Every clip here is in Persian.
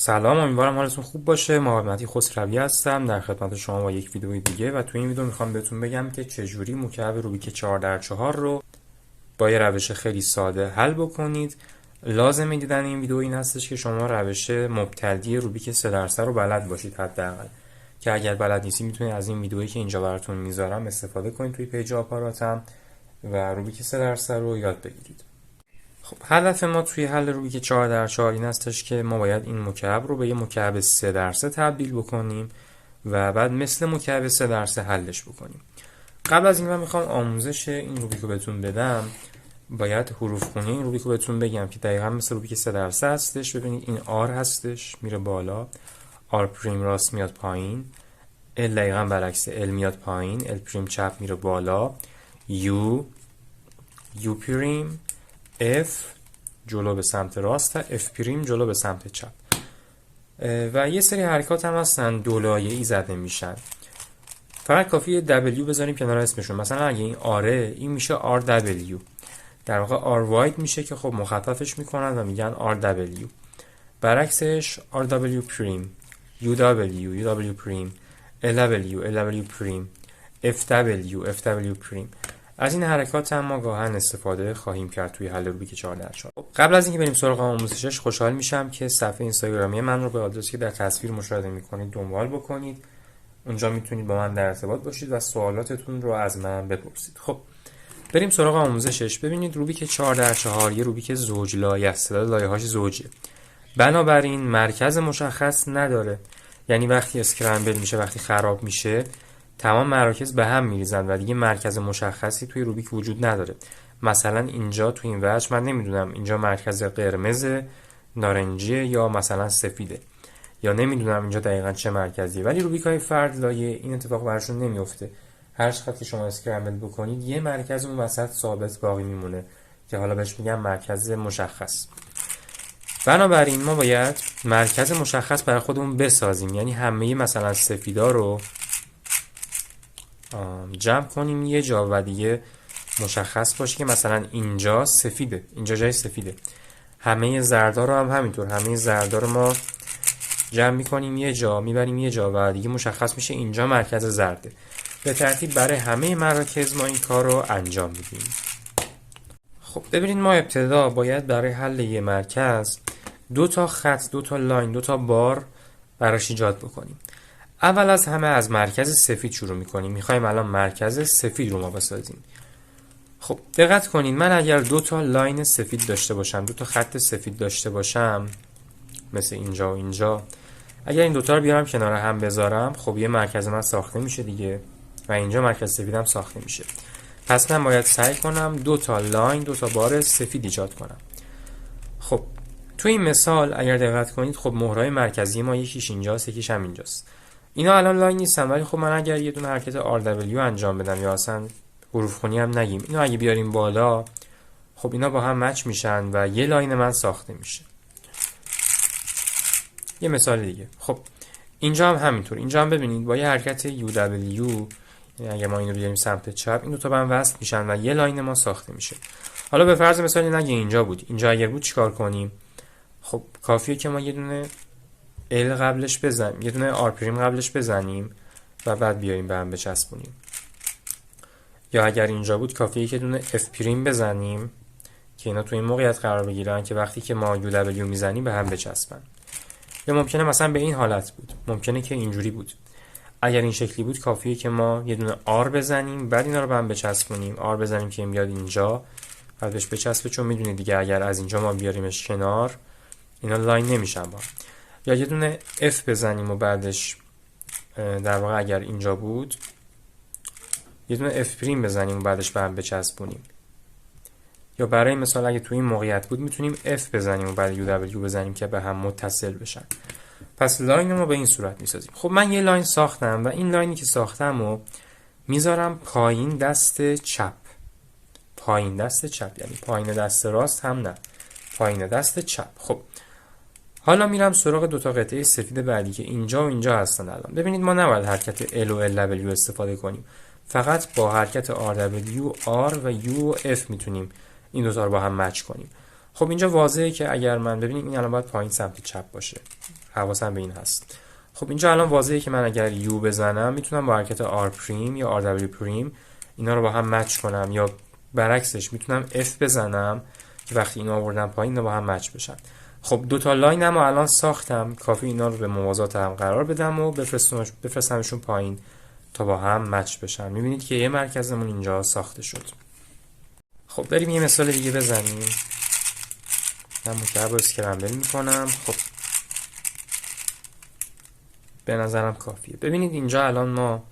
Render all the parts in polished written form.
سلام، امیدوارم حالتون خوب باشه. محمد خسروی هستم در خدمت شما با یک ویدیو دیگه و تو این ویدیو میخوام بهتون بگم که چجوری مکعب روبیک 4x4 رو با یه روش خیلی ساده حل بکنید. لازمه دیدن این ویدیو این هستش که شما روش مبتدی روبیک 3x رو بلد باشید حداقل، که اگر بلد نیستید میتونید از این ویدیویی که اینجا براتون میذارم استفاده کنید توی پیج آپاراتم و روبیک 3x رو یاد بگیرید. خب هدف ما توی حل روبیک 4x4 این هستش که ما باید این مکعب رو به یه مکعب 3x تبدیل بکنیم و بعد مثل مکعب 3x حلش بکنیم. قبل از این من میخوام آموزش این روبیک رو بهتون بدم. باید حروف خونی این روبیک رو بهتون بگم که دقیقا مثل روبیک 3x هستش. ببینید این R هستش میره بالا، R پریم راست میاد پایین، L دقیقا برعکس L میاد پایین، L پریم چپ میره بالا، U پریم، F جلو به سمت راست، F پریم جلو به سمت چپ و یه سری حرکات هم هستن دولایه‌ای زده میشن. فقط کافیه W بذاریم کنار اسمشون. مثلا اگه این آره این میشه RW، در واقع R واید میشه که خب مخففش میکنن و میگن RW. برعکسش RW پریم، UW پریم، LW پریم، FW پریم. از این حرکات هم ما گاهن استفاده خواهیم کرد توی حل روبیک 4x4. قبل از اینکه بریم سراغ آموزشش خوشحال میشم که صفحه اینستاگرامی من رو به آدرسی که در تصویر مشاهده میکنید دنبال بکنید. اونجا میتونید با من در ارتباط باشید و سوالاتتون رو از من بپرسید. خب بریم سراغ آموزشش. ببینید روبیک 4x4 یه روبیک زوج لایه است. لایه‌هاش زوجه. بنابراین مرکز مشخص نداره. یعنی وقتی اسکرامبل میشه، وقتی خراب میشه، تمام مراکز به هم میریزن و دیگه مرکز مشخصی توی روبیک وجود نداره. مثلا اینجا توی این وجه من نمیدونم اینجا مرکز قرمز، نارنجیه یا مثلا سفیده، یا نمیدونم اینجا دقیقا چه مرکزیه. ولی روبیک های فرد لایه این اتفاق براشون نمیفته. هر چقدر که شما اسکرامبل بکنید یه مرکز اون وسط ثابت باقی میمونه که حالا بهش میگم مرکز مشخص. بنابراین ما باید مرکز مشخص برای خودمون بسازیم. یعنی همه مثلا سفیدا رو جمع کنیم یه جا و دیگه مشخص باشه که مثلا اینجا سفیده، اینجا جای سفیده. همه زردا رو هم همینطور، همه زردا رو ما جمع میکنیم یه جا، میبریم یه جا و دیگه مشخص میشه اینجا مرکز زرده. به ترتیب برای همه مراکز ما این کار رو انجام میدیم. خب ببینید ما ابتدا باید برای حل یه مرکز دو تا خط، دو تا لاین، دو تا بار براش ایجاد بکنیم. اول از همه از مرکز سفید شروع میکنیم. میخوایم الان مرکز سفید رو ما بسازیم. خب دقت کنین، من اگر دو تا لاین سفید داشته باشم، دو تا خط سفید داشته باشم مثل اینجا و اینجا، اگر این دوتا رو بیارم کنار هم بذارم، خب یه مرکز من ساخته میشه دیگه و اینجا مرکز سفیدم ساخته میشه. پس من باید سعی کنم دو تا لاین، دو تا بار سفید ایجاد کنم. خب تو این مثال اگر دقت کنید، خب مهرهای مرکزی ما یکیش اینجاست، یکیش هم اینجاست. اینا الان لاین نیستن، ولی خب من اگر یه دونه حرکت RW انجام بدم یا اصلا حروف خونی هم نگیم، اینا اگه بیاریم بالا، خب اینا با هم مچ میشن و یه لاین من ساخته میشه. یه مثال دیگه. خب اینجا هم همینطور. اینجا هم ببینید با یه حرکت UW، یعنی اگه ما اینو بیاریم سمت چپ، این دو تا به هم وصل میشن و یه لاین ما ساخته میشه. حالا به فرض مثال اگه اینجا بود، اینجا اگر بود چیکار کنیم؟ خب کافیه که ما یه دونه L قبلش بزنیم، یه دونه R پریم قبلش بزنیم و بعد بیاریم به هم بچسبونیم. یا اگر اینجا بود کافیه که دونه F پریم بزنیم که اینا تو این موقعیت قرار بگیرن که وقتی که ما UW میزنیم به هم بچسبن. یا ممکنه مثلا به این حالت بود، ممکنه که اینجوری بود. اگر این شکلی بود کافیه که ما یه دونه R بزنیم بعد اینا رو به هم بچسبونیم. R بزنیم که این بیاد اینجا بعد بهش بچسبه، چون میدونید دیگه اگر از اینجا ما بیاریمش کنار اینا لاین نمیشن با. یا یه دونه F بزنیم و بعدش در واقع اگر اینجا بود یه دونه F پریم بزنیم و بعدش به هم بچسبونیم. یا برای مثال اگه تو این موقعیت بود میتونیم F بزنیم و بعد UW بزنیم که به هم متصل بشن. پس لاین رو ما به این صورت میسازیم. خب من یه لاین ساختم و این لاینی که ساختم رو میذارم پایین دست چپ. پایین دست چپ یعنی پایین دست راست هم نه، پایین دست چپ. خب حالا میرم سراغ دو تا قطعه سفید بعدی که اینجا و اینجا هستن. الان ببینید ما نباید حرکت L و LW استفاده کنیم، فقط با حرکت RW، R و U و F میتونیم این دوتا رو با هم مچ کنیم. خب اینجا واضحه که اگر من ببینیم این الان باید پایین سمت چپ باشه، حواسم به این هست. خب اینجا الان واضحه که من اگر یو بزنم میتونم با حرکت آر پریم یا آر دبلیو پریم اینا رو با هم مچ کنم، یا برعکسش میتونم اف بزنم که وقتی اینا آوردم پایین اینا با هم مچ بشن. خب دو تا لاینم رو الان ساختم، کافی اینا رو به موازات هم قرار بدم و بفرستمشون پایین تا با هم مچ بشن. میبینید که یه مرکزمون اینجا ساخته شد. خب بریم یه مثال دیگه بزنیم. من مکعب رو اسکرامبل میکنم. خب به نظرم کافیه. ببینید اینجا الان ما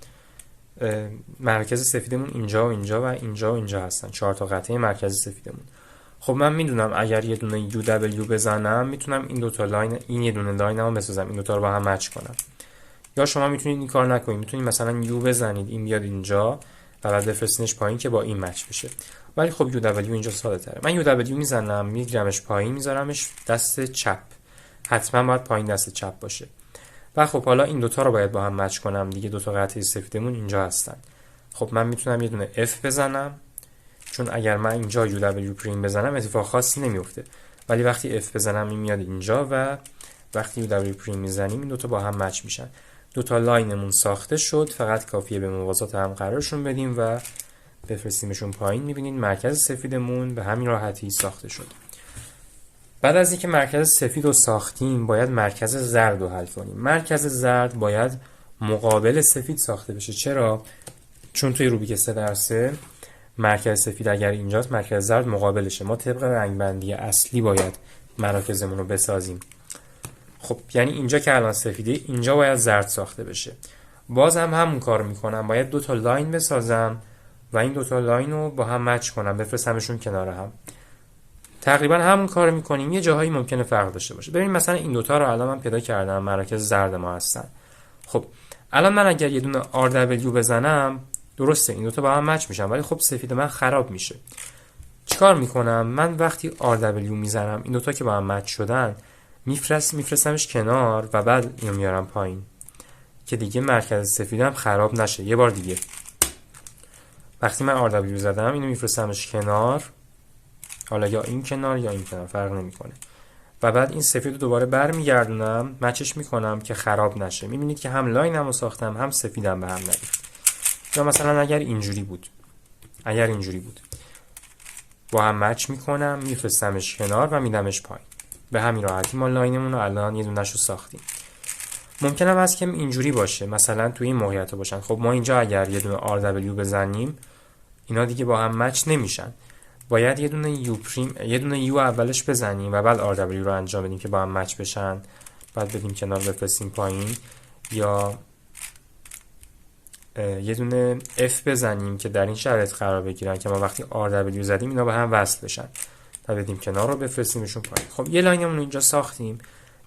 مرکز سفیدمون اینجا و اینجا و اینجا و اینجا هستن، 4 تا قطعه مرکز سفیدمون. خب من میدونم اگر یه دونه یو دبلیو بزنم میتونم این دو تا لاین، این یه دونه لاینمو بسازم، این دو تا رو با هم مچ کنم. یا شما میتونید این کار نکنید، میتونید مثلا یو بزنید این بیاد اینجا و بعد بفرستینش پایین که با این مچ بشه. ولی خب یو دبلیو اینجا ساده تره. من یو دبلیو میزنم، میگیرمش پایین، میذارمش دست چپ، حتما باید پایین دست چپ باشه. و خب حالا این دوتا رو باید با هم مچ کنم دیگه، دوتا قطعه سفیدمون اینجا هستن. خب من میتونم یه دونه F بزنم، چون اگر من اینجا یو دبلیو پریم بزنم اتفاق خاصی نمیفته، ولی وقتی F بزنم این میاد اینجا و وقتی یو دبلیو پریم میزنیم این دوتا با هم مچ میشن. دوتا لاینمون ساخته شد، فقط کافیه به موازات هم قرارشون بدیم و بفرستیمشون پایین. میبینید مرکز سفیدمون به همین راحتی ساخته شد. بعد از اینکه مرکز سفید رو ساختیم باید مرکز زرد رو حل کنیم. مرکز زرد باید مقابل سفید ساخته بشه. چرا؟ چون توی روبیک 3x3 مرکز سفید اگر اینجاست مرکز زرد مقابلشه. ما طبق رنگ بندی اصلی باید مراکزمون رو بسازیم. خب یعنی اینجا که الان سفیده اینجا باید زرد ساخته بشه. باز هم همون کار میکنم، باید دو تا لاین بسازم و این دو تا لاین رو با هم مچ کنم، بفرستمشون کنار هم. تقریبا همون کار میکنیم، یه جاهایی ممکنه فرق داشته باشه. ببین مثلا این دوتا رو الان من پیدا کردم، مراکز زرد ما هستن. خب الان من اگر یه دونه RW بزنم درسته این دوتا با هم مچ میشن، ولی خب سفید من خراب میشه. چیکار میکنم؟ من وقتی RW میزنم این دوتا که با هم مچ شدن میفرستمش کنار و بعد اینو میارم پایین که دیگه مرکز سفیدم خراب نشه. یه بار دیگه وقتی من RW زدم اینو میفرستمش کنار، حالا یا این کنار یا این کنار فرق نمیکنه، و بعد این سفید رو دوباره برمیگردونم مچش میکنم که خراب نشه. میبینید که هم لاینم رو ساختم هم سفیدم به هم نریخت. یا مثلا اگر اینجوری بود با هم مچ میکنم میفرستمش کنار و میدمش پایین. به همین راحتی ما لاینمون رو الان یه دونه‌شو ساختیم. ممکنه هست که اینجوری باشه، مثلا توی این موقعیت باشن. خب ما اینجا اگر یه دونه RW بزنیم اینا دیگه با هم مچ نمیشن، باید یه دونه یو اولش بزنیم و بعد RW رو انجام بدیم که با هم مچ بشن، بعد بدیم کنار بفرستیم پایین، یا یه دونه F بزنیم که در این شرایط قرار بگیرن که ما وقتی RW زدیم اینا به هم وصل بشن و بدیم کنار رو بفرستیمشون پایین. خب یه لاینمون رو اینجا ساختیم،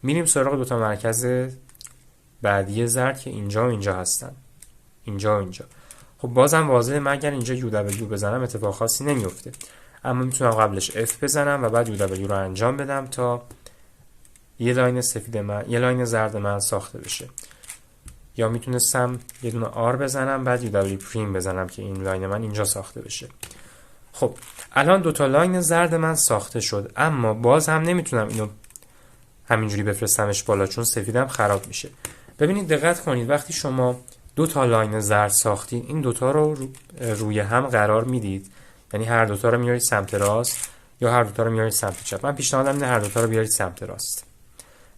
میریم سراغ دوتا مرکز بعدی زرد که اینجا و اینجا هستن، اینجا و اینجا. خب بازم واضحه من اگر اینجا UW بزنم اتفاق خاصی نمیفته، اما میتونم قبلش F بزنم و بعد UW رو انجام بدم تا یه لاین زرد من ساخته بشه. یا میتونستم یه دونه R بزنم بعد UW پریم بزنم که این لاین من اینجا ساخته بشه. خب الان دوتا لاین زرد من ساخته شد، اما باز هم نمیتونم اینو همینجوری بفرستمش بالا چون سفیدم خراب میشه. ببینید دقت کنید وقتی شما دوتا لاین زرد ساختید این دوتا رو روی هم قرار میدید، یعنی هر دوتا رو میارید سمت راست یا هر دوتا رو میارید سمت چپ. من پیشنهادم اینه هر دوتا رو بیارید سمت راست.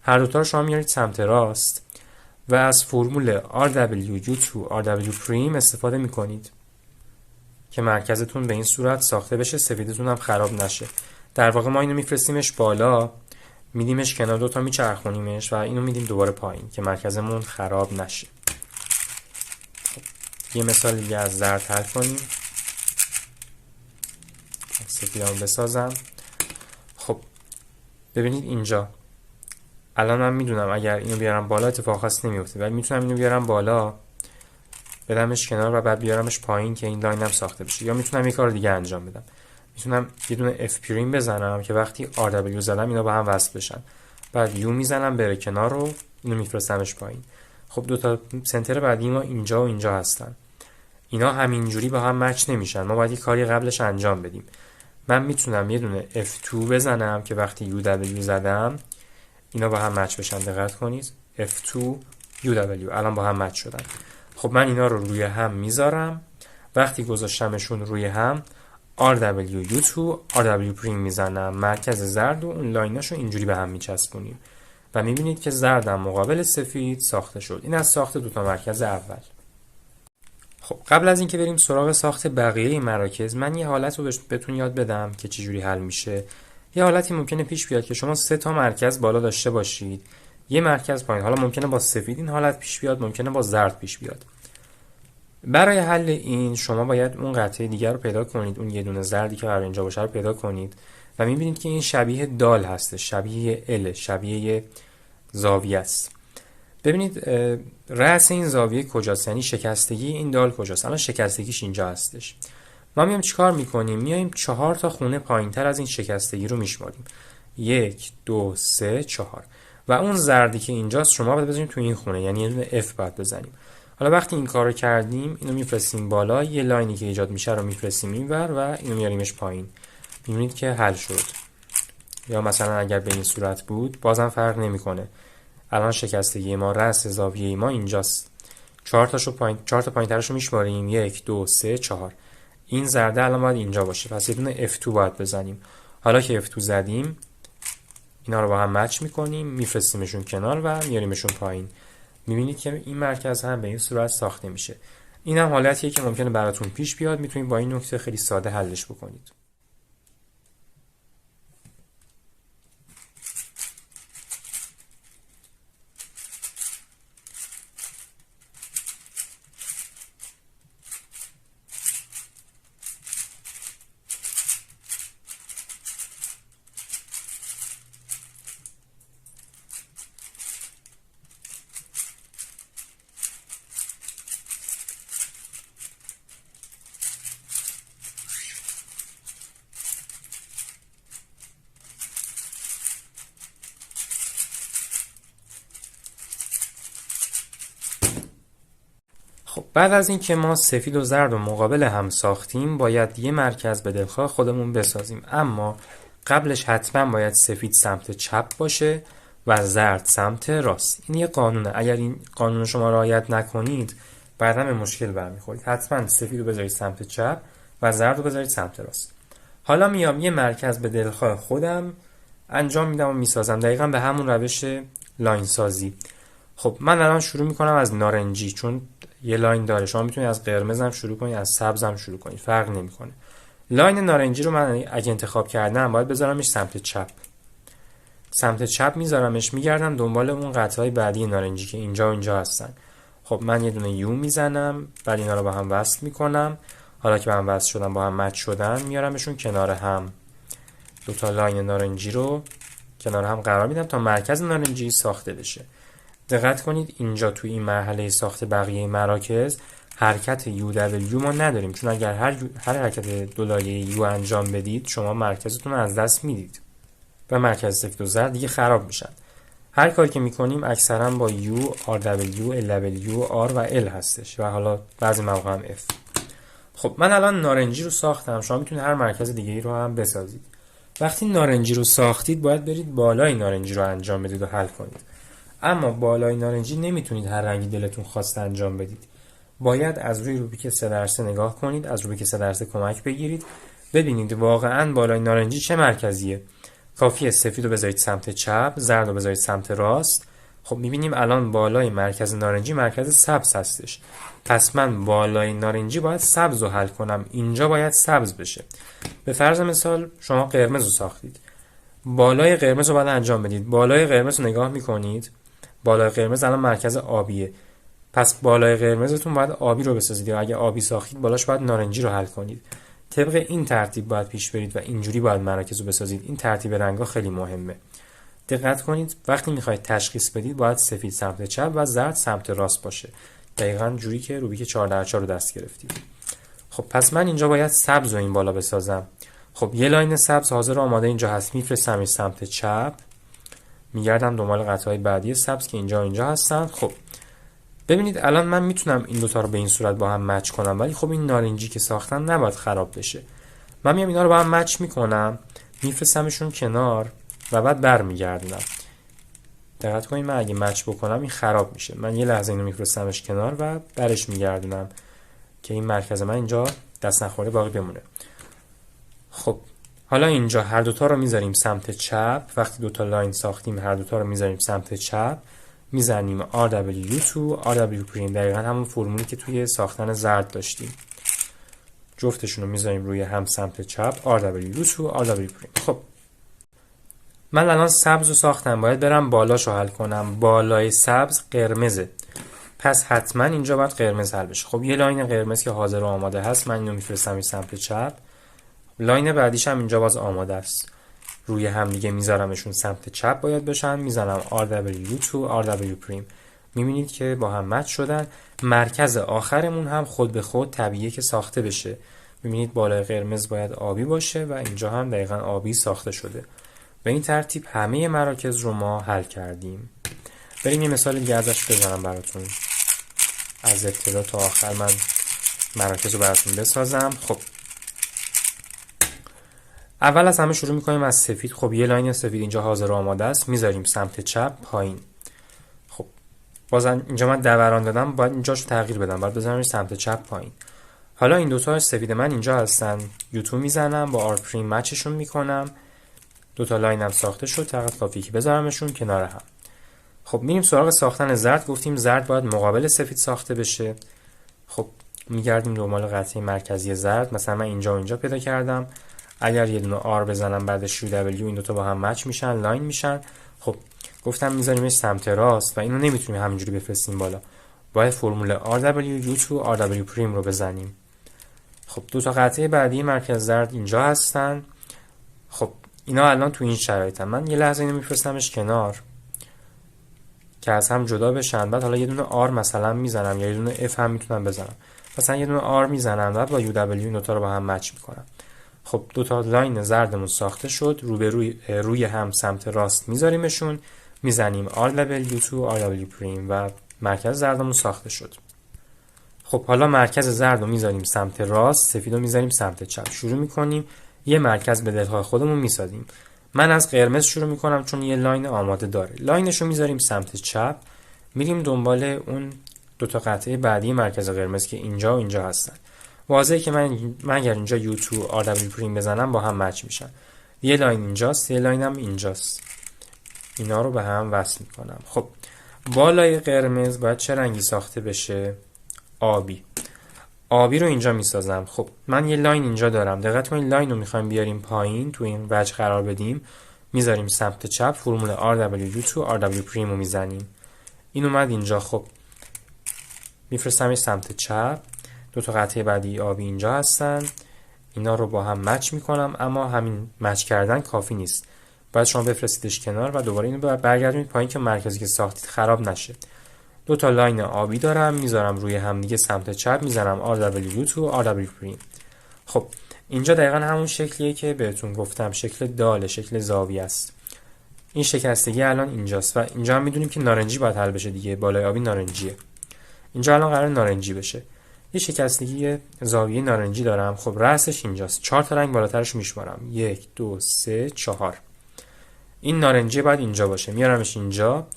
هر دوتا رو شما میارید سمت راست و از فرمول RW RW پریم استفاده میکنید که مرکزتون به این صورت ساخته بشه، سفیدتون هم خراب نشه. در واقع ما اینو میفرستیمش بالا، میدیمش کنار، دوتا میچرخونیمش و اینو میدیم دوباره پایین که مرکزمون خراب نشه. یه مثال دیگه از زرد حل کنیم. سفیدمو بسازم. خب ببینید اینجا الان من میدونم اگر اینو بیارم بالا اتفاق خاصی نمیفته، ولی میتونم اینو بیارم بالا بدمش کنار و بعد بیارمش پایین که این لاینم ساخته بشه. یا میتونم یه کار دیگه انجام بدم، میتونم یه دونه F پریم بزنم که وقتی RW زدم اینا با هم وصل بشن، بعد U میزنم بره کنار رو اینو میفرستمش پایین. خب دوتا سنتر بعدی ما اینجا و اینجا هستن، اینا همینجوری با هم مچ نمیشن، ما باید یه کاری قبلش انجام بدیم. من میتونم یه دونه F2 بزنم که وقتی UW زدم اینا با هم مچ بشن. دقت کنید F2 UW الان با هم مچ شدن. خب من اینا رو روی هم میذارم. وقتی گذاشتمشون روی هم RWU2 RW پریم میزنم، مرکز زرد و اون لایناشو اینجوری به هم میچسبونیم و میبینید که زردم مقابل سفید ساخته شد. این از ساخت دوتا مرکز اول. خب قبل از اینکه بریم سراغ ساخت بقیه این مراکز، من یه حالت رو بهتون یاد بدم که چجوری حل میشه. یه حالتی ممکنه پیش بیاد که شما 3 تا مرکز بالا داشته باشید، یه مرکز پایین. حالا ممکنه با سفید این حالت پیش بیاد، ممکنه با زرد پیش بیاد. برای حل این شما باید اون قطعه دیگر رو پیدا کنید، اون یه دونه زردی که قرار اینجا باشه رو پیدا کنید و میبینید که این شبیه دال هست، شبیه ال، شبیه زاویه است. ببینید رأس این زاویه کجاست، یعنی شکستگی این دال کجاست. الان شکستگیش اینجا هستش. ما میایم چیکار میکنیم؟ میایم 4 تا خونه پایینتر از این شکستگی رو میشماریم. 1 2 3 4 و اون زردی که اینجاست شما باید بزنیم تو این خونه، یعنی یه دونه F باید بزنیم. حالا وقتی این کارو کردیم اینو میفرستیم بالا، یه لاینی که ایجاد میشه رو میفرستیم اینور و اینو میاریمش پایین. میبینید که حل شد. یا مثلا اگر به این صورت بود بازم فرق نمیکنه. الان شکستگی ما رأس زاویه ما اینجاست. 4 تا پایینترشو میشماریم. 1 2 3 4. این زرده الان باید اینجا باشه، پس یه دونه F2 باید بزنیم. حالا که F2 زدیم اینا رو با هم مچ میکنیم، میفرستیمشون کنار و میاریمشون پایین. میبینید که این مرکز هم به این صورت ساخته میشه. این هم حالتیه که ممکنه براتون پیش بیاد، میتونید با این نکته خیلی ساده حلش بکنید. خب بعد از اینکه ما سفید و زرد و مقابل هم ساختیم، باید یه مرکز به دلخواه خودمون بسازیم. اما قبلش حتما باید سفید سمت چپ باشه و زرد سمت راست. این یه قانونه. اگر این قانون شما رعایت نکنید بعدا به مشکل برمیخورید. حتما سفید رو بذارید سمت چپ و زرد رو بذارید سمت راست. حالا میام یه مرکز به دلخواه خودم انجام میدم و میسازم دقیقا به همون روش لاین سازی. خب من الان شروع میکنم از نارنجی، چون یه لاین داره. شما میتونید از قرمزم شروع کنید، از سبزم شروع کنید، فرق نمیکنه. لاین نارنجی رو من اگه انتخاب کردم باید بذارمش سمت چپ. سمت چپ میذارمش، میگردم دنبال اون قطعه‌های بعدی نارنجی که اینجا و اینجا هستن. خب من یه دونه یو میزنم، بعد اینا رو با هم وصل میکنم. حالا که با هم وصل شدن، با هم مچ شدن، میارمشون کنار هم. دو تا لاین نارنجی رو کنار هم قرار میدم تا مرکز نارنجی ساخته بشه. دقت کنید اینجا توی این مرحله ساخت بقیه مراکز حرکت UW ما نداریم، چون اگر هر حرکت دولایه U انجام بدید شما مرکزتون رو از دست میدید و مرکز سفید و زرد دیگه خراب میشن. هر کاری که میکنیم اکثرا با U، RW، LW، R و L هستش و حالا بعضی مواقع هم F. خب من الان نارنجی رو ساختم. شما میتونید هر مرکز دیگه رو هم بسازید. وقتی نارنجی رو ساختید باید برید بالای نارنجی رو انجام بدید و حل کنید. اما بالای نارنجی نمیتونید هر رنگی دلتون خواسته انجام بدید. باید از روی روبیک 3x3 نگاه کنید، از روبیک 3x3 کمک بگیرید، ببینید واقعا بالای نارنجی چه مرکزیه. کافیه سفید رو بذارید سمت چپ، زرد رو بذارید سمت راست. خب میبینیم الان بالای مرکز نارنجی مرکز سبز هستش. پس من بالای نارنجی باید سبز رو حل کنم. اینجا باید سبز بشه. به فرض مثال شما قرمز رو ساختید. بالای قرمز رو باید انجام بدید. بالای قرمز رو نگاه میکنید. بالای قرمز الان مرکز آبیه. پس بالای قرمزتون باید آبی رو بسازید، یا اگه آبی ساختید بالاش باید نارنجی رو حل کنید. طبق این ترتیب باید پیش برید و اینجوری باید مراکز رو بسازید. این ترتیب رنگ‌ها خیلی مهمه. دقت کنید وقتی میخواید تشخیص بدید باید سفید سمت چپ و زرد سمت راست باشه. دقیقاً جوری که روبیک 4x4 رو دست گرفتید. خب پس من اینجا باید سبز رو این بالا بسازم. خب یه لاین سبز حاضر آماده اینجا هست، میفرستمش سمت چپ، میگردم دنبال قطعه‌های بعدی سبز که اینجا و اینجا هستن. خب ببینید الان من میتونم این دوتا رو به این صورت با هم مچ کنم، ولی خب این نارنجی که ساختم نباید خراب بشه. من میام اینا رو با هم مچ میکنم، میفرستمشون کنار و بعد برمیگردونم. دقت کنید من اگه مچ بکنم این خراب میشه. من یه لحظه اینو میفرستمش کنار و برش میگردونم که این مرکز من اینجا دست نخورده باقی بمونه. خب حالا اینجا هر دوتا رو میذاریم سمت چپ. وقتی دوتا لاین ساختیم هر دوتا رو میذاریم سمت چپ، میزنیم RW2 RW پریم، دقیقا همون فرمولی که توی ساختن زرد داشتیم. جفتشون رو میذاریم روی هم سمت چپ RW2 RW پریم. خب من الان سبز رو ساختم، باید برم بالاشو حل کنم. بالای سبز قرمزه، پس حتما اینجا باید قرمز حل بشه. خب یه لاین قرمز که حاضر و آماده هست، من اینو میفرستم سمت چپ. لاین بعدیش هم اینجا باز آماده است، روی هم دیگه میذارمشون سمت چپ باید بشن. میزنم RW2 RW پریم، میبینید که با هم مچ شدن. مرکز آخرمون هم خود به خود طبیعیه که ساخته بشه. میبینید بالای قرمز باید آبی باشه و اینجا هم دقیقا آبی ساخته شده. به این ترتیب همه مراکز رو ما حل کردیم. بریم یه مثال دیگه ازش بزنم براتون، از ابتدا تا آخر من مراکز رو براتون بسازم. خب اول از همه شروع میکنیم از سفید. خب یه لاین سفید اینجا حاضر و آماده است، میذاریم سمت چپ پایین. خب بازم اینجا من دوران دادم، باید اینجاشو تغییر بدم، باید بزنم سمت چپ پایین. حالا این دوتا سفید من اینجا هستن، یوتو میزنم با آر پریم مچشون میکنم. دوتا لاین هم ساخته شد، فقط کافیه که بذارمشون کنار هم. خب میریم سراغ ساختن زرد. گفتیم زرد باید مقابل سفید ساخته بشه. خب میگردیم دنبال قطعه مرکزی زرد. مثلا من اینجا و اینجا پیدا کردم، اگر یه دونه آر بزنم بعدش UW، این دوتا با هم مچ میشن، لاین میشن. خب گفتم میذاریمش سمت راست و اینو نمیتونیم همینجوری بفرستیم بالا، باید فرمول RW2 RW پریم رو بزنیم. خب دوتا قطعه بعدی مرکز زرد اینجا هستن. خب اینا الان تو این شرایطن. من یه لحظه اینو میفرستمش کنار که از هم جدا بشن. بعد حالا یه دونه آر مثلا میزنم یا یه دونه اف هم میتونم بزنم. مثلا یه دونه آر میزنم بعد با UW این دوتا رو با هم مچ میکنم. خب دوتا لاین زردمون ساخته شد، روی هم سمت راست میذاریمشون، میزنیم RW2 RW پریم و مرکز زردمون ساخته شد. خب حالا مرکز زرد رو میذاریم سمت راست، سفید رو میذاریم سمت چپ. شروع میکنیم یه مرکز به دلهای خودمون میسازیم. من از قرمز شروع میکنم چون یه لاین آماده داره. لاینش رو میذاریم سمت چپ، میریم دنبال اون دوتا قطعه بعدی مرکز قرمز که اینجا و اینجا هستن. واضحه که من اگر اینجا U2 RW پریم بزنم با هم مچ میشن. یه لاین اینجاست، یه لاین هم اینجاست، اینا رو به هم وصل میکنم. خب بالای قرمز باید چه رنگی ساخته بشه؟ آبی. آبی رو اینجا میسازم. خب من یه لاین اینجا دارم، دقت کنید لاین رو میخوایم بیاریم پایین، تو این وجه قرار بدیم، میذاریم سمت چپ، فرمول RW2 RW پریم رو میزنیم. این اومد اینجا. خب میفرستمش سمت چپ. دو تا قطعه بعدی آبی اینجا هستن، اینا رو با هم مچ میکنم. اما همین مچ کردن کافی نیست، باید شما بفرستیدش کنار و دوباره اینو برگردونید پایین که مرکزی که ساختید خراب نشه. دو تا لاین آبی دارم، میذارم روی هم دیگه سمت چپ، میذارم RW2 RW پریم. خب اینجا دقیقا همون شکلیه که بهتون گفتم، شکل داله، شکل زاویه است. این شکستگی الان اینجاست و اینجا هم میدونیم که نارنجی باید حل بشه دیگه، بالای آبی نارنجیه، اینجا الان قرار نارنجی بشه. یه شکستگی زاویه نارنجی دارم. خب رأسش اینجاست، 4 تا رنگ بالاترش میشمارم، 1 2 3 4. این نارنجی باید اینجا باشه، میارمش اینجا،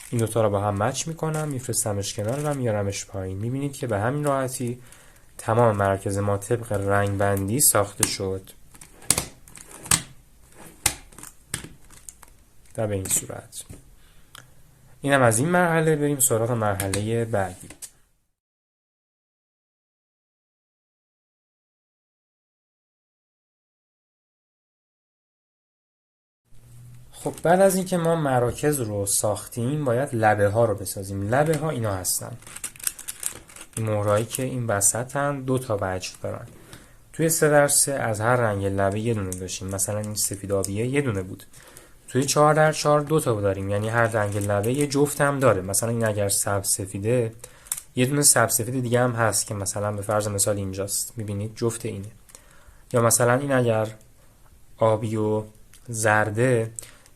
این دوتا رو با هم مچ میکنم، میفرستمش کنار و میارمش پایین. میبینید که به همین راحتی تمام مرکز ما طبق رنگ بندی ساخته شد و به این صورت. اینم از این مرحله. بریم سراغ مرحله بعدی. خب بعد از اینکه ما مراکز رو ساختیم باید لبه ها رو بسازیم. لبه ها اینا هستن، این مهرهایی که این وسطن، دو تا وجه دارن. توی 3x3 از هر رنگ لبه یه دونه داشتیم، مثلا این سفید آبیه یه دونه بود. توی 4x4 دو تا داریم، یعنی هر رنگ لبه یه جفت هم داره. مثلا این اگر سبز سفیده، یه دونه سبز سفید دیگه هم هست که مثلا به فرض مثال اینجاست، میبینید جفت اینه. یا مثلا این اگر آبی و زرده،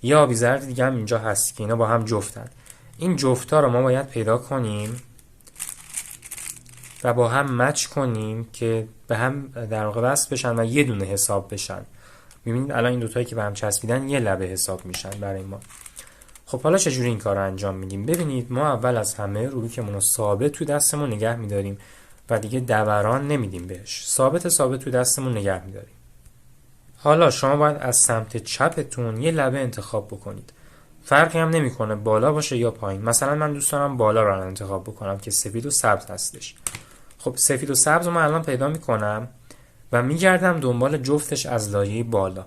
یا آبی زرد دیگه هم اینجا هست که اینا با هم جفتن. این جفتا رو ما باید پیدا کنیم و با هم مچ کنیم که به هم در واقع وصل بشن و یه دونه حساب بشن. میبینید الان این دوتایی که به هم چسبیدن یه لبه حساب میشن برای ما. خب حالا چجوری این کار رو انجام میدیم؟ ببینید ما اول از همه روبیکمون رو ثابت تو دستمون نگه میداریم و دیگه دوران نمیدیم بهش. ثابت تو دستمون نگه میداریم. حالا شما باید از سمت چپتون یه لبه انتخاب بکنید. فرقی هم نمیکنه بالا باشه یا پایین. مثلا من دوست دارم بالا رو انتخاب بکنم که سفید و سبز هستش. خب سفید و سبز رو من الان پیدا میکنم و میگردم دنبال جفتش از لایه بالا.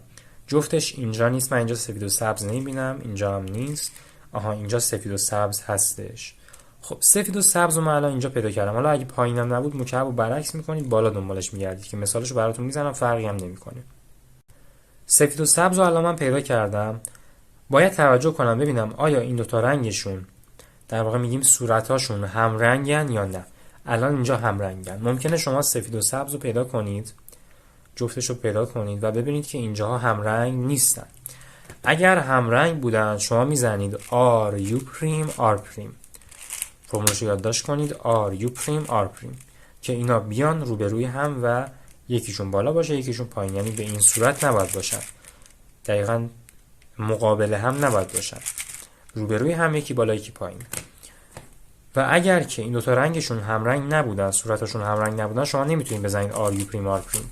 جفتش اینجا نیست، من اینجا سفید و سبز نمیبینم، اینجا هم نیست. آها اینجا سفید و سبز هستش. خب سفید و سبز رو من الان اینجا پیدا کردم. حالا اگه پایینم نبود مکعب رو برعکس میکنید، بالا دنبالش میگردید که مثالش رو براتون میزنم، فرقی هم نمیکنه. سفید و سبز رو الان من پیدا کردم. باید توجه کنم ببینم آیا این دوتا رنگشون، در واقع میگیم صورتاشون هم رنگن یا نه. الان اینجا هم رنگن. ممکنه شما سفید و سبز رو پیدا کنید، جفتش رو پیدا کنید و ببینید که اینجاها هم رنگ نیستن. اگر هم رنگ بودن شما میزنید RU پریم R پریم. فرمولش رو یادداشت کنید RU پریم R پریم که اینا بیان روبروی هم و یکیشون بالا باشه یکیشون پایین، یعنی به این صورت نباید باشن، دقیقاً مقابل هم نباید باشن، روبروی هم یکی بالا یکی پایین. و اگر که این دوتا رنگشون همرنگ نبودن، صورتشون همرنگ نبودن، شما نمیتونید بزنید RU پریم R پریم.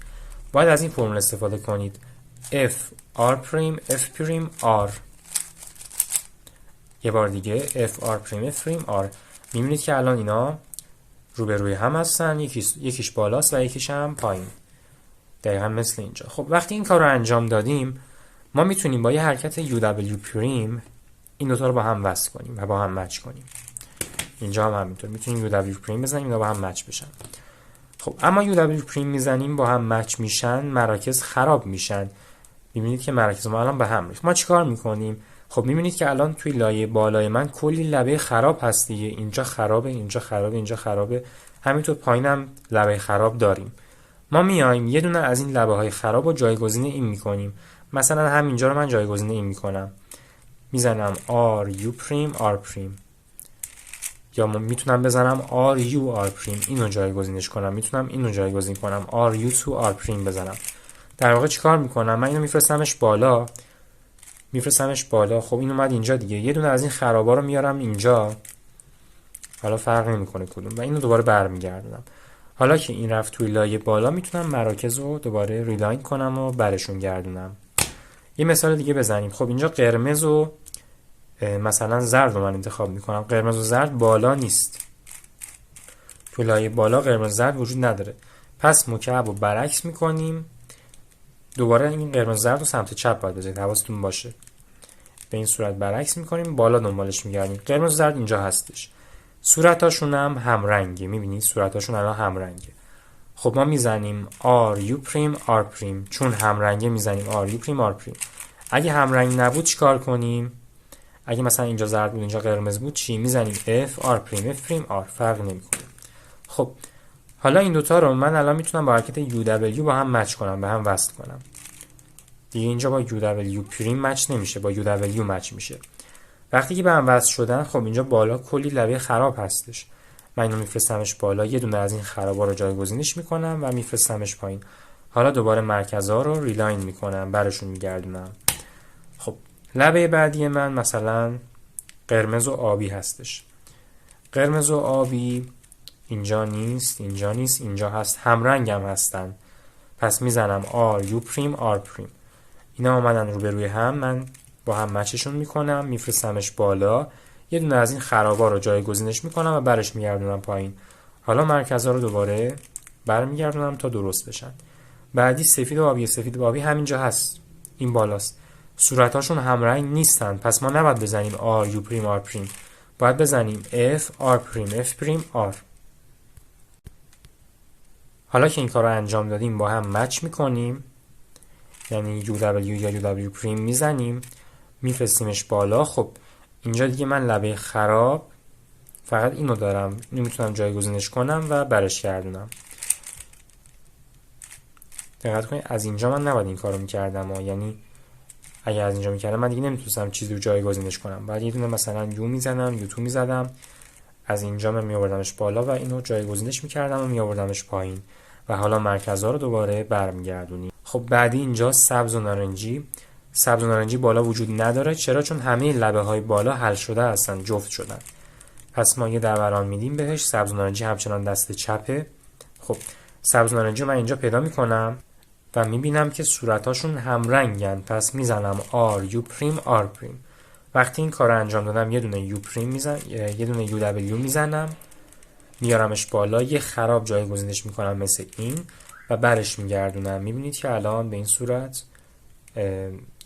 باید از این فرمول استفاده کنید F R پریم F پریم R. یه بار دیگه F R پریم F پریم R. میبینید که الان اینا روبروی هم هستن، یکیش بالاست و یکیش هم پایین، دقیقا مثل اینجا. خب وقتی این کار رو انجام دادیم ما میتونیم با یه حرکت UW پریم این دوتا رو با هم وصل کنیم و با هم مچ کنیم. اینجا هم همینطور میتونیم UW پریم بزنیم اینا با هم مچ بشن. خب اما UW پریم میزنیم با هم مچ میشن، مراکز خراب میشن. میبینید که مراکز ما الان به هم ریخت. ما چیکار میکنیم؟ خب میبینید که الان توی لایه بالای من کلی لبه خراب هست دیگه. اینجا خرابه، اینجا خرابه، اینجا خرابه، همینطور پایینم لبه خراب داریم. ما میایم یه دونه از این لبه های خراب رو جایگزین این میکنیم. مثلا همینجا رو من جایگزین این میکنم، میزنم RU پریم R پریم، یا میتونم بزنم RU R پریم اینو جایگزینش کنم، میتونم اینو جایگزین کنم RU تو R پریم بزنم. در واقع چیکار میکنم؟ من اینو میفرستمش بالا. خب این اومد اینجا دیگه، یه دونه از این خرابا رو میارم اینجا، حالا فرق نمیکنه کدوم، و اینو دوباره برمیگردونم. حالا که این رفت توی لایه بالا میتونم مراکز رو دوباره ریلاین کنم و برشون گردونم. یه مثال دیگه بزنیم. خب اینجا قرمز و مثلا زرد رو من انتخاب میکنم. قرمز و زرد بالا نیست، تو لایه بالا قرمز زرد وجود نداره. پس مکعب رو برعکس میکنیم، دوباره این قرمز زرد رو سمت چپ باید بذارید، حواستون باشه. به این صورت برعکس میکنیم، بالا دنبالش میگردیم. قرمز زرد اینجا هستش. صورتاشون هم همرنگه، میبینید صورتاشون الان همرنگه. خب ما میزنیم RU پریم R پریم، چون همرنگه میزنیم RU پریم R پریم. اگه همرنگ نبود چیکار کنیم؟ اگه مثلا اینجا زرد بود اینجا قرمز بود چی؟ میزنیم F R پریم F پریم R، فرق نمیکنه. خب حالا این دوتا رو من الان میتونم با حرکت UW با هم مچ کنم، به هم وصل کنم. دیگه اینجا با UW پریم مچ نمیشه، با UW مچ میشه. وقتی که به هم وصل شدن خب اینجا بالا کلی لبه خراب هستش. من اینو میفرستمش بالا، یه دونه از این خرابا رو جایگزینش میکنم و میفرستمش پایین. حالا دوباره مرکزها رو ریلاین میکنم، برشون میگردونم. خب لبه بعدی من مثلا قرمز و آبی هستش. قرمز و آبی اینجا نیست، اینجا نیست، اینجا هست، همرنگ هم هستن. پس میزنم RU پریم R پریم. اینا اومدن روبروی هم، من با هم مچشون میکنم، میفرستمش بالا، یه دونه از این خرابا رو جایگزینش میکنم و برش میگردونم پایین. حالا مرکزها رو دوباره برمیگردونم تا درست بشن. بعدی سفید و آبی. سفید و آبی همینجا هست، این بالاست. صورتاشون همرنگ نیستن، پس ما نباید بزنیم RU پریم R پریم، باید بزنیم F R پریم F پریم R. حالا که این کار رو انجام دادیم با هم مچ میکنیم، یعنی UW یا UW پریم میزنیم، میفرستیمش بالا. خب اینجا دیگه من لبه خراب فقط اینو دارم، نمیتونم جایگزینش کنم و برش گردونم. دقت کنید از اینجا من نباید این کارو میکردم، یعنی اگه از اینجا میکردم من دیگه نمیتونستم چیزی رو جایگزینش کنم. بعد یه دونه مثلا U میزنم، U2 میزدم، از اینجا من میآوردمش بالا و اینو جایگزینش میکردم و میآوردمش پایین و حالا مرکزها رو دوباره برمیگردونیم. خب بعدی اینجا سبز و نارنجی. سبز و نارنجی بالا وجود نداره. چرا؟ چون همه لبه های بالا حل شده هستن، جفت شدن. پس ما یه دوران میدیم بهش. سبز و نارنجی همچنان دست چپه. خب سبز و نارنجی من اینجا پیدا میکنم و میبینم که صورتاشون همرنگن. پس میزنم R U پریم R پریم. وقتی این کار رو انجام دادم یه دونه U پریم یه دونه UW میزنم، میارمش بالا، یه خراب جایگزینش میکنم مثل این و برش میگردونم. میبینید که الان به این صورت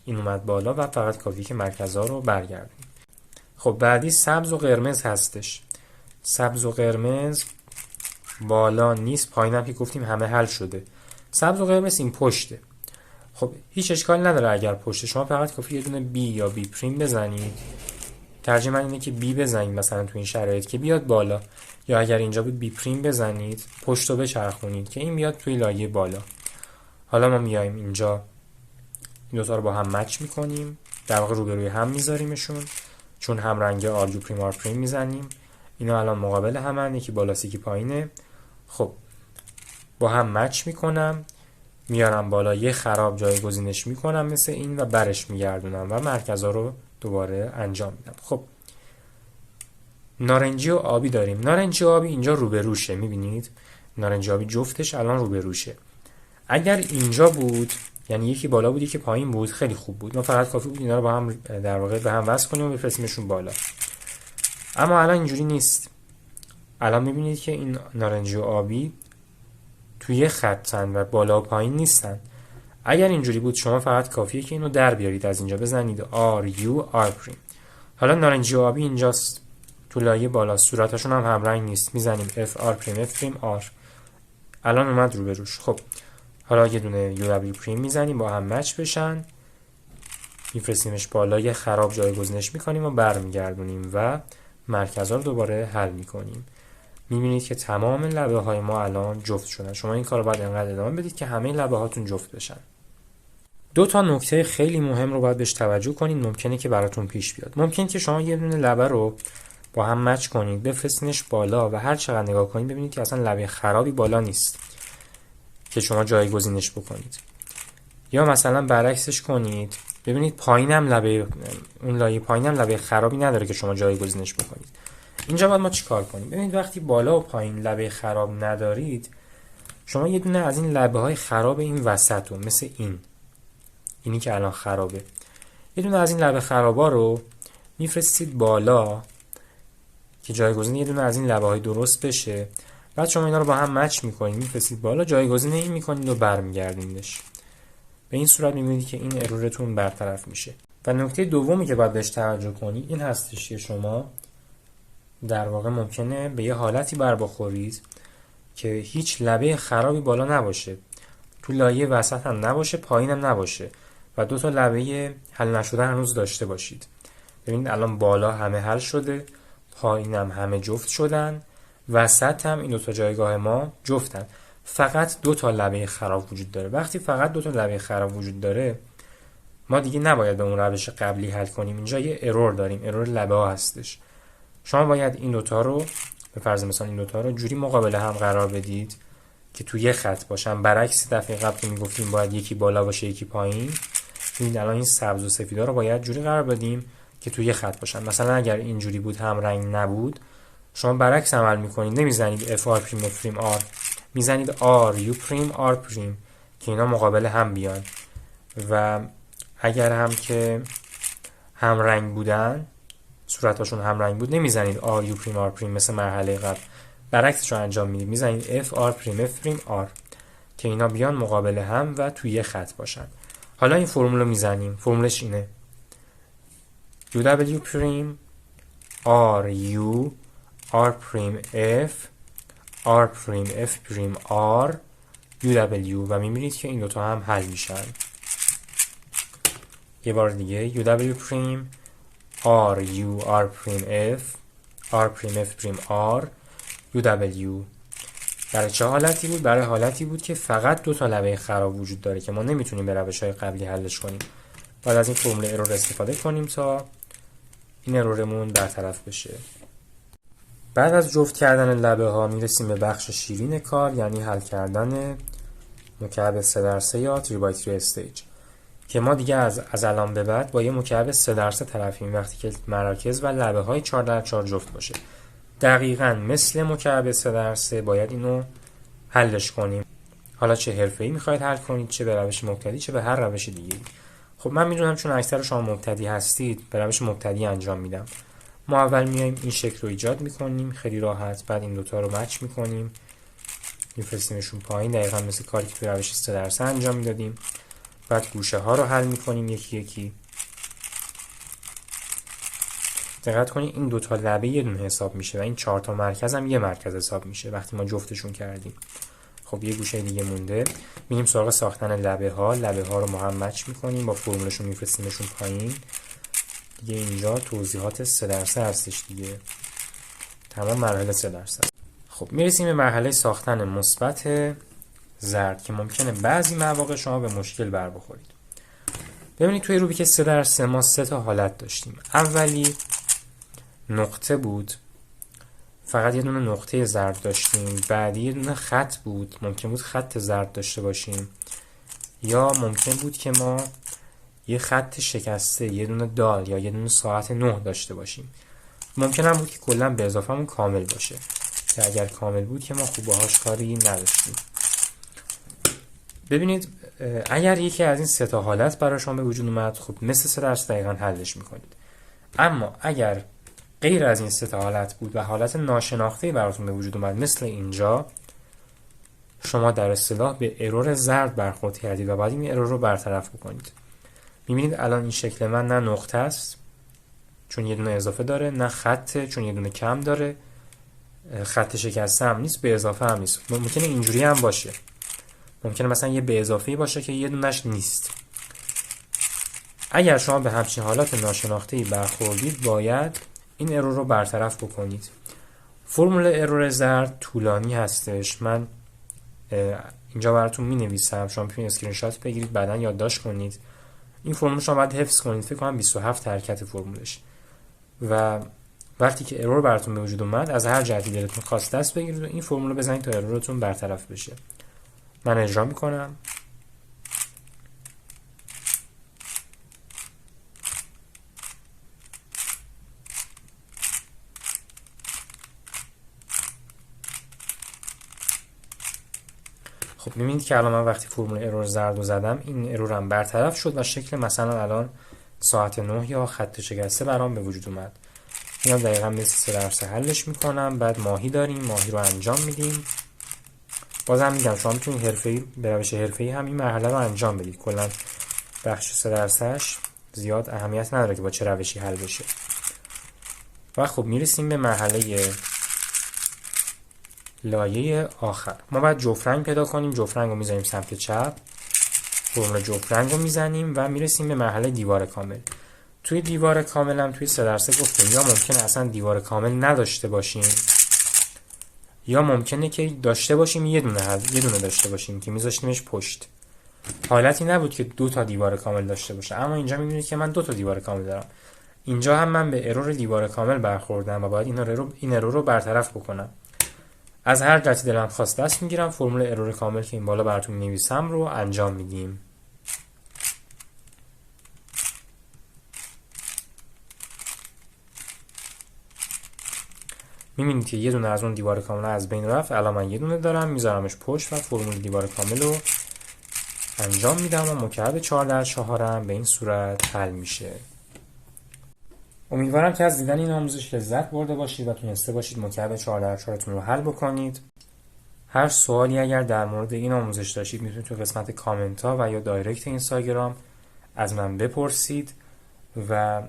این اومد بالا و فقط کافیه که مرکزها رو برگردیم. خب بعدی سبز و قرمز هستش. سبز و قرمز بالا نیست، پایینم که گفتیم همه حل شده. سبز و قرمز این پشته. خب هیچ اشکال نداره اگر پشته، شما فقط کافی یه دونه بی یا بی پریم بزنید. ترجیح من اینه که بی بزنید مثلا تو این شرایط که بیاد بالا، یا اگر اینجا بود بی پریم بزنید پشت رو بچرخونید که این بیاد توی لایه بالا. حالا ما میایم اینجا این دوتا رو با هم مچ میکنیم، در واقع روبروی هم میذاریمشون، چون هم رنگ آر یو پریم آر پریم میزنیم. اینا الان مقابل همن، یکی بالاست یکی پایینه. خب با هم مچ میکنم، میارم بالا، یه خراب جایگزینش میکنم مثل این و برش میگردونم و مرکزا رو دوباره انجام میدم. خب نارنجی و آبی داریم. نارنجی و آبی اینجا روبروشه، میبینید نارنجی آبی جفتش الان روبروشه. اگر اینجا بود، یعنی یکی بالا بود یکی پایین بود، خیلی خوب بود، ما فقط کافی بود اینا رو با هم در واقع به هم وصل کنیم و بفرستیمشون بالا. اما الان اینجوری نیست. الان میبینید که این نارنجی و آبی توی خطن و بالا و پایین نیستن. اگر اینجوری بود شما فقط کافیه که اینو در بیارید، از اینجا بزنید R U R پریم. حالا نارنجی و آبی اینجاست تو لایه بالا، صورتاشون هم همرنگ نیست، میزنیم F R پریم F پریم R. الان اومد رو بروش. خب حالا یه دونه UW پریم میزنیم با هم مچ بشن، میفرستیمش بالا، یه خراب جایگزینش میکنیم و برمیگردونیم و مرکزها رو دوباره حل میکنیم. میبینید که تمام لبه های ما الان جفت شدن. شما این کار رو باید انقدر ادامه بدید که همه لبه هاتون جفت بشن. دو تا نکته خیلی مهم رو باید بهش توجه کنید، ممکنه که براتون پیش بیاد. ممکنه که شما یه دونه لبه رو با هم مچ کنید، بفرستینش بالا و هر چقدر نگاه کنید ببینید که اصلا لبه خرابی بالا نیست که شما جایگزینش بکنید. یا مثلا برعکسش کنید، ببینید پایینم لبه، اون لایه پایینم لبه خرابی نداره که شما جایگزینش بکنید. اینجا باید ما چیکار کنیم؟ ببینید وقتی بالا و پایین لبه خراب ندارید، شما یه دونه از این لبه های خراب این وسط رو، مثل اینی که الان خرابه، یه دونه از این لبه خرابا رو میفرستید بالا که جایگزین یه دونه از این لبه های درست بشه. بعد شما اینا رو با هم مچ میکنید، میفرستید بالا، جایگزین این میکنید و برمیگردیندش. به این صورت میبینید که این ارورتون برطرف میشه. و نکته دومی که باید بهش توجه کنید این هستش که شما در واقع ممکنه به یه حالتی بر بخورید که هیچ لبه خرابی بالا نباشه، تو لایه وسط هم نباشه، پایین هم نباشه و دو تا لبه حل نشده هنوز داشته باشید. ببینید الان بالا همه حل شده، پایین هم همه جفت شدن، وسط هم این دو تا جایگاه ما جفتن، فقط دو تا لبه خراب وجود داره. وقتی فقط دو تا لبه خراب وجود داره ما دیگه نباید به اون روش قبلی حل کنیم. اینجا یه ارور داریم، ارور لبه ها هستش. شما باید این دوتا رو به فرض مثلا این دوتا رو جوری مقابل هم قرار بدید که توی یه خط باشن، برعکس دفعه قبل که میگفتیم باید یکی بالا باشه یکی پایین. ببینید الان این سبز و سفیدا رو باید جوری قرار بدیم که توی یه خط باشن. مثلا اگر اینجوری بود هم رنگ نبود، شما برعکس عمل میکنید، نمیزنید F R پریم F پریم R، میزنید R U پریم R پریم که اینا مقابل هم بیان. و اگر هم که هم رنگ بودن، صورتاشون هم رنگ بود، نمیزنید R U پریم R پریم مثل مرحله قبل، برعکسش رو انجام میدید، میزنید F R پریم F پریم R که اینا بیان مقابل هم و توی یه خط باشن. حالا این فرمول رو میزنیم، فرمولش اینه UW پریم R U R پریم F R پریم F پریم R UW و میبینید که این دوتا هم حل میشن. یه بار دیگه UW پریم R U R پریم F R پریم F پریم R UW. برای چه حالتی بود؟ برای حالتی بود که فقط دو تا لبه خراب وجود داره که ما نمیتونیم به روش‌های قبلی حلش کنیم. بعد از این فرمول ارور استفاده کنیم تا این ارورمون برطرف بشه. بعد از جفت کردن لبه ها میرسیم به بخش شیرین کار، یعنی حل کردن مکعب 3x3 یا 3x3 استیج. که ما دیگه از الان به بعد با یه مکعب 3 طرفیم وقتی که مراکز و لبه های 4x4 جفت باشه. دقیقاً مثل مکعب 3x3 باید اینو حلش کنیم. حالا چه حرفه‌ای میخواید حل کنید، چه به روش مبتدی، چه به هر روش دیگه. خب من میدونم چون اکثر شما مبتدی هستید به روش مبتدی انجام میدم. ما اول میایم این شکل رو ایجاد میکنیم خیلی راحت، بعد این دوتا رو مچ میکنیم میفرستیمشون پایین، دقیقاً مثل کاری که تو روش 3x3 انجام میدادیم. بعد گوشه ها رو حل میکنیم یکی یکی. دقت کنید این دوتا لبه یه دونه حساب میشه و این 4 تا مرکز هم یه مرکز حساب میشه وقتی ما جفتشون کردیم. خب یه گوشه دیگه مونده، میریم سراغ ساختن لبه ها رو ما هم مچ میکنیم با فرمولشون میفرستیمشون پایین. دیگه اینجا توضیحات 3x3 هستش دیگه، تمام مراحل 3x3. خب میرسیم به مرحله ساختن مثبت زرد که ممکنه بعضی مواقع شما به مشکل بر بخورید. ببینید توی روبیک 3x3 ما 3 تا حالت داشتیم. اولی نقطه بود، فقط یه دونه نقطه زرد داشتیم. بعدی یه دونه خط بود، ممکن بود خط زرد داشته باشیم، یا ممکن بود که ما یه خط شکسته، یه دونه دال یا یه دونه ساعت 9 داشته باشیم. ممکن هم بود که کلا به اضافه همون کامل باشه که اگر کامل بود که ما خوب باهاش کاری نداشتیم. ببینید اگر یکی از این 3 تا حالت برای شما به وجود اومد، خب مثل 3x دقیقاً حلش میکنید. اما اگر غیر از این 3 تا حالت بود و حالت ناشناخته‌ای براتون به وجود اومد مثل اینجا، شما در اصطلاح به ارور زرد برخورد کردید و باید این ارور رو برطرف بکنید. می‌بینید الان این شکل من نه نقطه است چون یه دونه اضافه داره، نه خطه چون یه دونه کم داره، خط شکسته هم نیست، به اضافه هم نیست. ممکنه اینجوری هم باشه، ممکنه مثلا یه به اضافه‌ای باشه که یه دونهش نیست. اگر شما به همچین حالات ناشناخته‌ای برخوردید باید این ارور رو برطرف بکنید. فرمول ارور زرد طولانی هستش، من اینجا براتون می نویسم، شما میتونید اسکرین شات بگیرید بعداً یادداشت کنید. این فرمول شما باید حفظ کنید، فکر کنم 27 حرکت فرمولش، و وقتی که ارور براتون به وجود اومد از هر جهتی دلتون خواست دست بگیرید و این فرمول رو بزنید تا ارورتون برطرف بشه. من اجرا میکنم. خب می‌بینید که الان من وقتی فرمول ارور زرد رو زدم این ارورم برطرف شد و شکل مثلا الان ساعت 9 یا خط شکسته برام به وجود اومد. میام دقیقاً مثل 3x3 حلش میکنم. بعد ماهی داریم، ماهی رو انجام میدیم. بازم میگم شما میتونید حرفه‌ای به روش حرفه‌ای هم این مرحله رو انجام بدید. کلا بخش 3x3 زیاد اهمیت نداره که با چه روشی حل بشه. و خب میرسیم به مرحله لایه آخر. ما باید جفت رنگ پیدا کنیم. جفت رنگ رو میذاریم سمت چپ، فرمول جفت رنگ رو میزنیم و میرسیم به مرحله دیوار کامل. توی دیوار کامل هم توی 3x3 گفتیم یا ممکنه اصلا دیوار کامل نداشته باشیم یا ممکنه که داشته باشیم یه دونه داشته باشیم که میذاشتیمش پشت. حالتی نبود که 2 تا دیوار کامل داشته باشه، اما اینجا میبینید که من 2 تا دیوار کامل دارم. اینجا هم من به ارور دیوار کامل برخوردم و باید این ارور رو برطرف بکنم. از هر جهتی دلم خواست دست میگیرم، فرمول ارور کامل که این بالا براتون می‌نویسم رو انجام میدیم. می‌بینید که یه دونه از اون دیوار کامل از بین رفت. الان من یه دونه دارم میذارمش پشت و فرمول دیوار کامل رو انجام میدم و مکعب 4x4 هم به این صورت حل میشه. امیدوارم که از دیدن این آموزش لذت برده باشید و تونسته باشید مکعب 4x4 تون رو حل بکنید. هر سوالی اگر در مورد این آموزش داشتید میتونید تو قسمت کامنت ها و یا دایرکت اینستاگرام از من بپرسید. و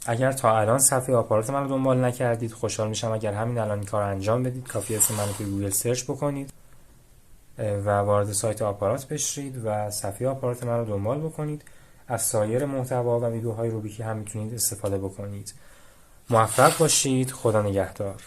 اگر تا الان صفحه آپارات من رو دنبال نکردید خوشحال میشم اگر همین الان این کار انجام بدید. کافیه اسم من رو توی گوگل سرچ بکنید و وارد سایت آپارات بشید و صفحه آپارات من رو دنبال بکنید. از سایر محتوا و ویدیوهای روبیکی هم میتونید استفاده بکنید. موفق باشید. خدا نگهدار.